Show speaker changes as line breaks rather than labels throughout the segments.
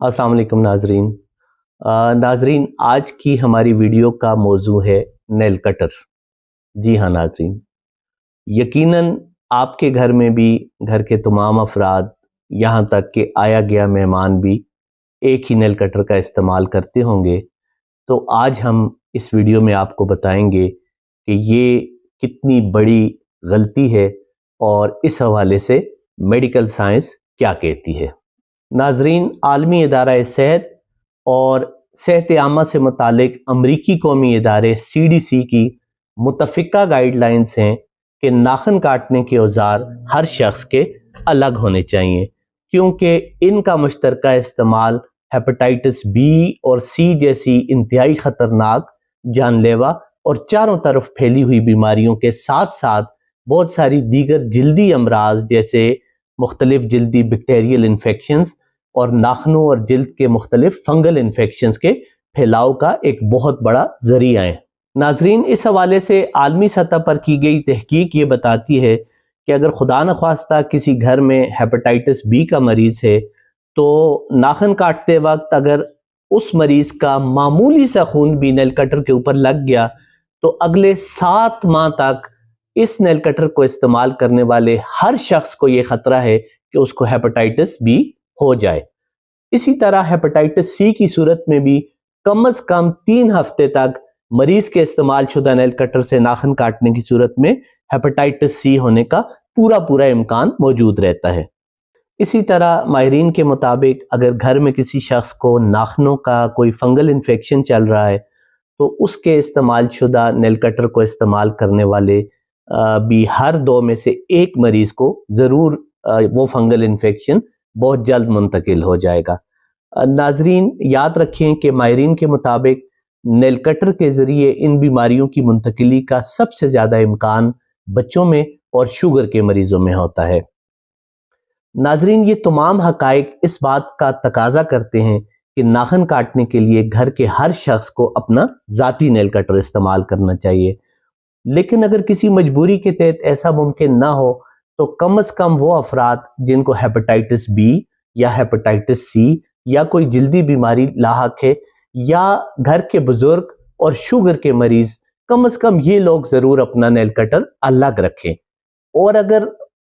अस्सलाम वालेकुम नाजरीन। नाजरीन, आज की हमारी वीडियो का मौजू है नेल कटर। जी हाँ नाजरीन, यकीनन आपके घर में भी घर के तमाम अफराद, यहाँ तक कि आया गया मेहमान भी एक ही नेल कटर का इस्तेमाल करते होंगे। तो आज हम इस वीडियो में आपको बताएंगे कि ये कितनी बड़ी गलती है और इस हवाले से मेडिकल साइंस क्या कहती है। नाजरीन, आलमी इदारा सेहत और सेहत आमा से मुतालिक अमरीकी कौमी इदारे CDC की मुतफ़िका गाइडलाइंस हैं कि नाखून काटने के औजार हर शख्स के अलग होने चाहिए, क्योंकि इनका मुश्तरका इस्तेमाल हेपेटाइटिस B और C जैसी इंतहाई ख़तरनाक, जानलेवा और चारों तरफ फैली हुई बीमारियों के साथ साथ बहुत सारी दीगर जिल्दी अमराज जैसे मुख्तलिफ जिल्दी बैक्टीरियल इन्फेक्शंस और नाखूनों और जिल्द के मुख्तलिफ फंगल इन्फेक्शंस के फैलाव का एक बहुत बड़ा जरिया है। नाजरीन, इस हवाले से आलमी सतह पर की गई तहकीक ये बताती है कि अगर खुदा न ख्वास्ता किसी घर में हेपेटाइटिस B का मरीज है तो नाखून काटते वक्त अगर उस मरीज का मामूली सा खून भी नेल कटर के ऊपर लग गया तो अगले 7 माह तक इस नेल कटर को इस्तेमाल करने वाले हर शख्स को यह खतरा है कि उसको हेपेटाइटिस B हो जाए। इसी तरह हेपेटाइटिस C की सूरत में भी कम से कम 3 हफ्ते तक मरीज के इस्तेमाल शुदा नेल कटर से नाखून काटने की सूरत में हेपेटाइटिस C होने का पूरा इम्कान मौजूद रहता है। इसी तरह माहिरीन के मुताबिक अगर घर में किसी शख्स को नाखूनों का कोई फंगल इन्फेक्शन चल रहा है तो उसके इस्तेमाल शुदा नेल कटर को इस्तेमाल करने वाले भी हर 2 में से 1 मरीज को ज़रूर वो फंगल इन्फेक्शन बहुत जल्द मुंतकिल हो जाएगा। नाजरीन, याद रखें कि माहिरीन के मुताबिक नेल कटर के ज़रिए इन बीमारियों की मुंतकिली का सबसे ज़्यादा इम्कान बच्चों में और शुगर के मरीज़ों में होता है। नाजरीन, ये तमाम हकाइक इस बात का तकाजा करते हैं कि नाखून काटने के लिए घर के हर शख्स को अपना ज़ाती नेल कटर इस्तेमाल करना चाहिए, लेकिन अगर किसी मजबूरी के तहत ऐसा मुमकिन ना हो तो कम से कम वो अफराद जिनको हेपेटाइटिस B या हेपेटाइटिस C या कोई जल्दी बीमारी लाहक है या घर के बुजुर्ग और शुगर के मरीज, कम से कम ये लोग ज़रूर अपना नेल कटर अलग रखें। और अगर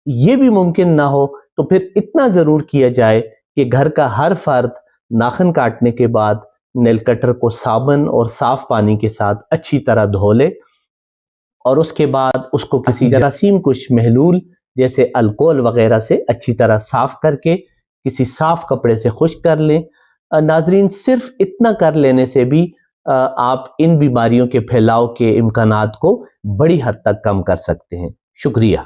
ये भी मुमकिन ना हो तो फिर इतना ज़रूर किया जाए कि घर का हर फर्द नाखून काटने के बाद नेल कटर को साबुन और साफ पानी के साथ अच्छी तरह धो ले और उसके बाद उसको किसी जरासीम कुश महलूल जैसे अल्कोहल वगैरह से अच्छी तरह साफ करके किसी साफ कपड़े से खुश्क कर लें। नाजरीन, सिर्फ इतना कर लेने से भी आप इन बीमारियों के फैलाव के इम्कानात को बड़ी हद तक कम कर सकते हैं। शुक्रिया।